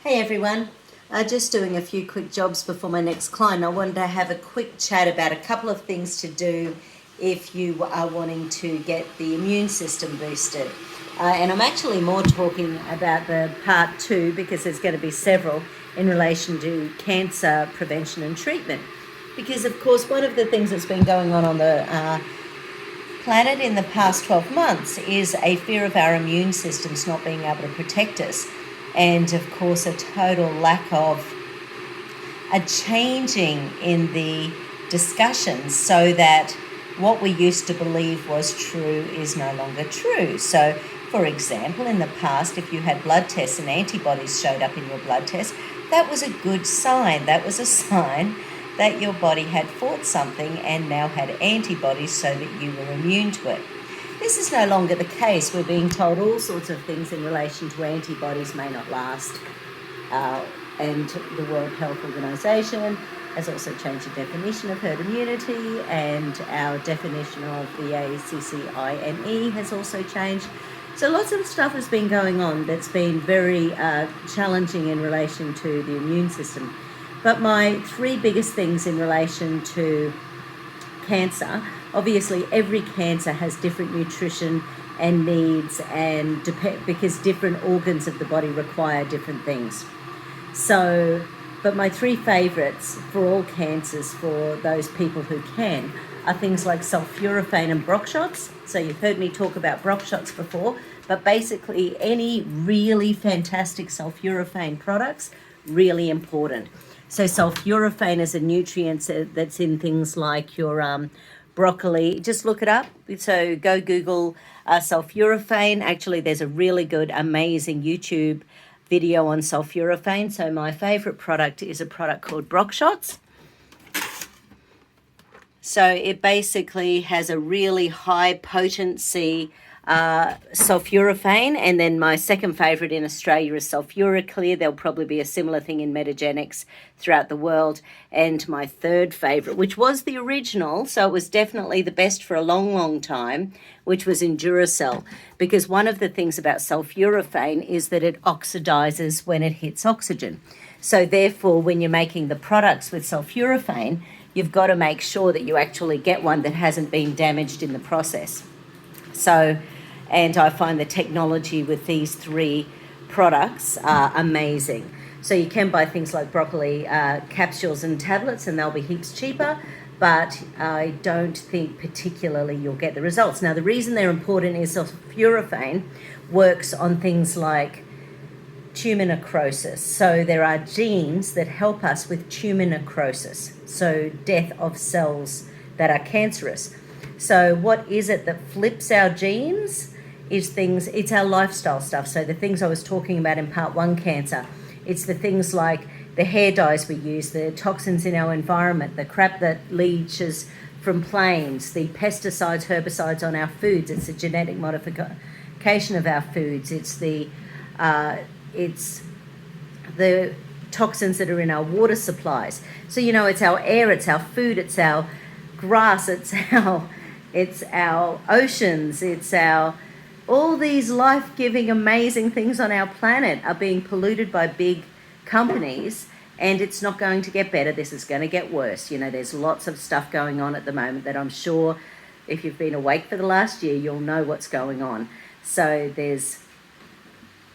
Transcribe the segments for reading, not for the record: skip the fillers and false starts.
Hey everyone, just doing a few quick jobs before my next client. I wanted to have a quick chat about a couple of things to do if you are wanting to get the immune system boosted. And I'm actually more talking about the part 2 because there's going to be several in relation to cancer prevention and treatment. Because of course one of the things that's been going on the planet in the past 12 months is a fear of our immune systems not being able to protect us. And of course a total lack of a changing in the discussions so that what we used to believe was true is no longer true. So for example, in the past, if you had blood tests and antibodies showed up in your blood test, that was a good sign. That was a sign that your body had fought something and now had antibodies so that you were immune to it. This is no longer the case. We're being told all sorts of things in relation to antibodies may not last. And the World Health Organization has also changed the definition of herd immunity, and our definition of the ACCIME has also changed. So lots of stuff has been going on that's been very challenging in relation to the immune system. But my three biggest things in relation to cancer, obviously every cancer has different nutrition and needs, and because different organs of the body require different things. So, but my three favourites for all cancers for those people who can are things like sulforaphane and Brock shots. So you've heard me talk about Brock shots before, but basically any really fantastic sulforaphane products, really important. So sulforaphane is a nutrient that's in things like your broccoli. Just look it up. So go Google sulforaphane. Actually, there's a really good, amazing YouTube video on sulforaphane. So my favourite product is a product called Brock Shots. So it basically has a really high potency sulforaphane, and then my second favourite in Australia is sulfuraclear. There'll probably be a similar thing in Metagenics throughout the world. And my third favourite, which was the original, so it was definitely the best for a long, long time, which was Enduracell, because one of the things about sulforaphane is that it oxidizes when it hits oxygen. So therefore, when you're making the products with sulforaphane, you've got to make sure that you actually get one that hasn't been damaged in the process. So, and I find the technology with these three products are amazing. So you can buy things like broccoli capsules and tablets, and they'll be heaps cheaper, but I don't think particularly you'll get the results. Now, the reason they're important is sulforaphane works on things like tumor necrosis. So there are genes that help us with tumor necrosis, so death of cells that are cancerous. So what is it that flips our genes is things, it's our lifestyle stuff. So the things I was talking about in part 1 cancer, it's the things like the hair dyes we use, the toxins in our environment, the crap that leaches from planes, the pesticides, herbicides on our foods, it's the genetic modification of our foods, it's the toxins that are in our water supplies. So, you know, it's our air, it's our food, it's our grass, it's our oceans, it's our, all these life-giving, amazing things on our planet are being polluted by big companies, and it's not going to get better. This is going to get worse. You know, there's lots of stuff going on at the moment that I'm sure if you've been awake for the last year, you'll know what's going on. So there's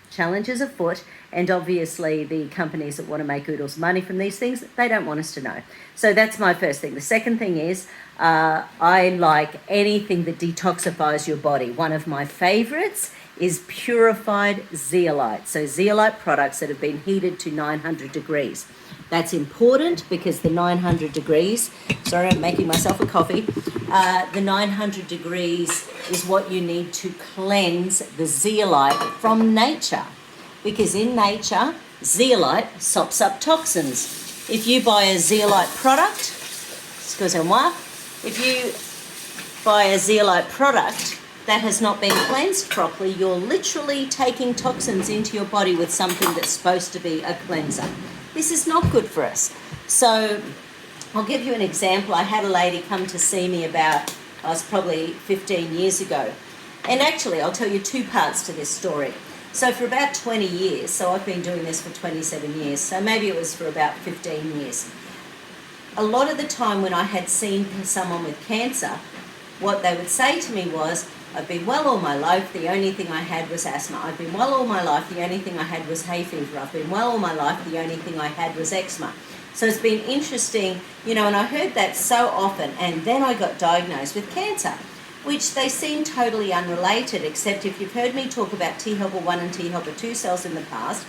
challenges afoot, and obviously the companies that want to make oodles of money from these things, they don't want us to know. So that's my first thing. The second thing is I like anything that detoxifies your body. One of my favorites is Purified Zeolite. So zeolite products that have been heated to 900 degrees. That's important because the 900 degrees, sorry, I'm making myself a coffee. The 900 degrees is what you need to cleanse the zeolite from nature. Because in nature, zeolite sops up toxins. If you buy a zeolite product, excusez-moi, if you buy a zeolite product that has not been cleansed properly, you're literally taking toxins into your body with something that's supposed to be a cleanser. This is not good for us. So I'll give you an example. I had a lady come to see me about, I was probably 15 years ago. And actually, I'll tell you two parts to this story. So for about 20 years, so I've been doing this for 27 years, so maybe it was for about 15 years. A lot of the time when I had seen someone with cancer, what they would say to me was, I've been well all my life, the only thing I had was asthma. I've been well all my life, the only thing I had was hay fever. I've been well all my life, the only thing I had was eczema. So it's been interesting, and I heard that so often, and then I got diagnosed with cancer, which they seem totally unrelated, except if you've heard me talk about T helper 1 and T helper 2 cells in the past,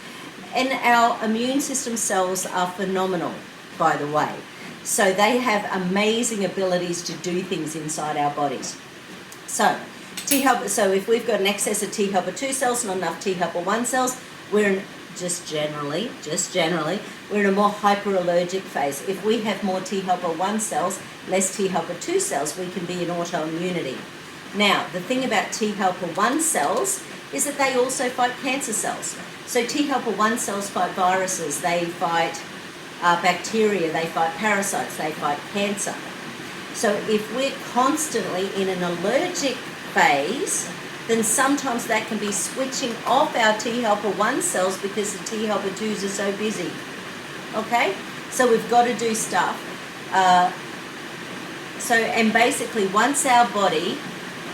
and our immune system cells are phenomenal, by the way. So they have amazing abilities to do things inside our bodies. So if we've got an excess of T helper 2 cells, not enough T helper 1 cells, we're just generally, we're in a more hyperallergic phase. If we have more T helper 1 cells, less T helper 2 cells, we can be in autoimmunity. Now, the thing about T helper 1 cells is that they also fight cancer cells. So T helper 1 cells fight viruses, they fight bacteria, they fight parasites, they fight cancer. So if we're constantly in an allergic phase, then sometimes that can be switching off our T helper 1 cells because the T helper 2s are so busy. Okay? So we've got to do stuff. And basically once our body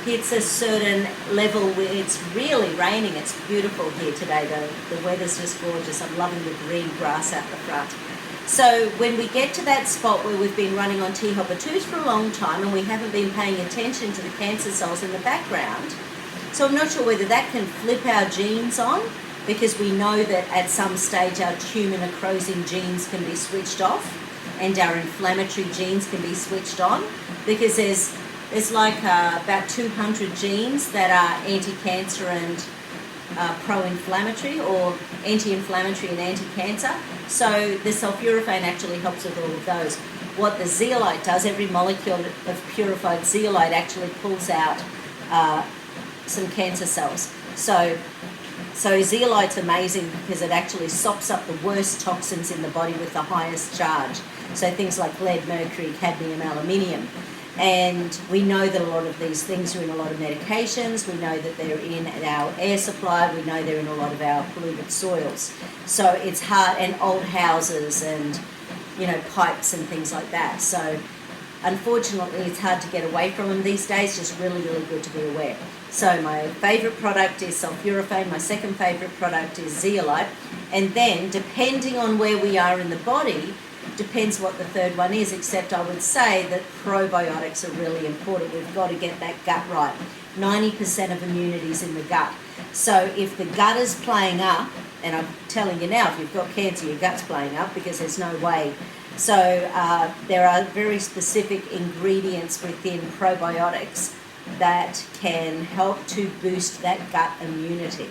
hits a certain level where it's really raining, it's beautiful here today though, the weather's just gorgeous, I'm loving the green grass out the front. So when we get to that spot where we've been running on T helper 2s for a long time and we haven't been paying attention to the cancer cells in the background, so I'm not sure whether that can flip our genes on, because we know that at some stage our tumour necrosing genes can be switched off and our inflammatory genes can be switched on, because there's like about 200 genes that are anti-cancer and pro-inflammatory, or anti-inflammatory and anti-cancer. So the sulforaphane actually helps with all of those. What the zeolite does, every molecule of purified zeolite actually pulls out some cancer cells. So zeolite's amazing because it actually sops up the worst toxins in the body with the highest charge. So things like lead, mercury, cadmium, aluminium. And we know that a lot of these things are in a lot of medications. We know that they're in our air supply. We know they're in a lot of our polluted soils. So it's hard, and old houses and, pipes and things like that. So unfortunately, it's hard to get away from them these days. Just really, really good to be aware. So my favourite product is sulforaphane. My second favourite product is zeolite. And then, depending on where we are in the body, depends what the third one is, except I would say that probiotics are really important. We've got to get that gut right. 90% of immunity is in the gut. So if the gut is playing up, and I'm telling you now, if you've got cancer, your gut's playing up because there's no way. So there are very specific ingredients within probiotics that can help to boost that gut immunity.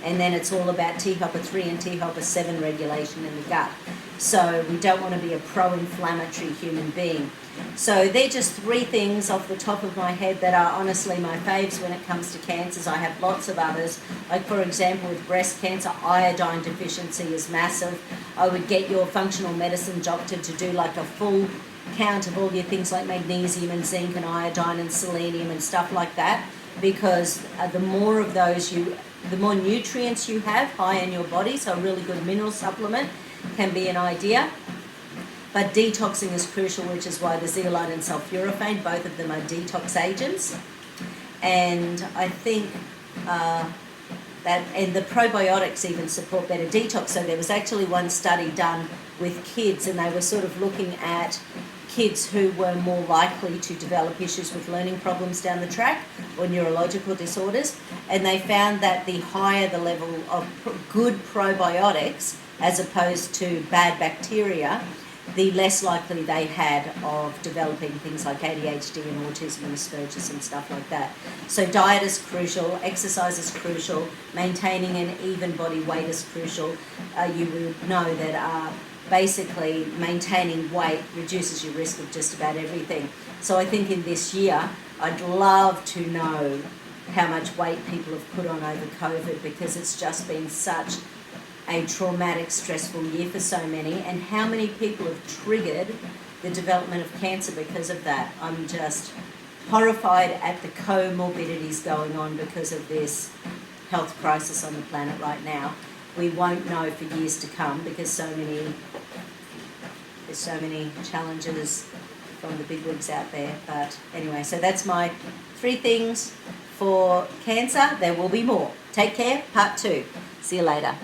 And then it's all about T helper 3 and T helper 7 regulation in the gut. So we don't want to be a pro-inflammatory human being. So they're just 3 things off the top of my head that are honestly my faves when it comes to cancers. I have lots of others. Like, for example, with breast cancer, iodine deficiency is massive. I would get your functional medicine doctor to do like a full count of all your things like magnesium and zinc and iodine and selenium and stuff like that, because the more of those the more nutrients you have high in your body, so a really good mineral supplement can be an idea. But detoxing is crucial, which is why the zeolite and sulforaphane, both of them are detox agents. And I think and the probiotics even support better detox. So there was actually one study done with kids, and they were sort of looking at kids who were more likely to develop issues with learning problems down the track or neurological disorders, and they found that the higher the level of good probiotics as opposed to bad bacteria, the less likely they had of developing things like ADHD and autism and Asperger's and stuff like that. So diet is crucial, exercise is crucial, maintaining an even body weight is crucial. You would know that basically maintaining weight reduces your risk of just about everything. So I think in this year, I'd love to know how much weight people have put on over COVID, because it's just been such a traumatic, stressful year for so many, and how many people have triggered the development of cancer because of that. I'm just horrified at the comorbidities going on because of this health crisis on the planet right now. We won't know for years to come because there's so many challenges from the bigwigs out there. But anyway, so that's my 3 things for cancer. There will be more. Take care. Part 2. See you later.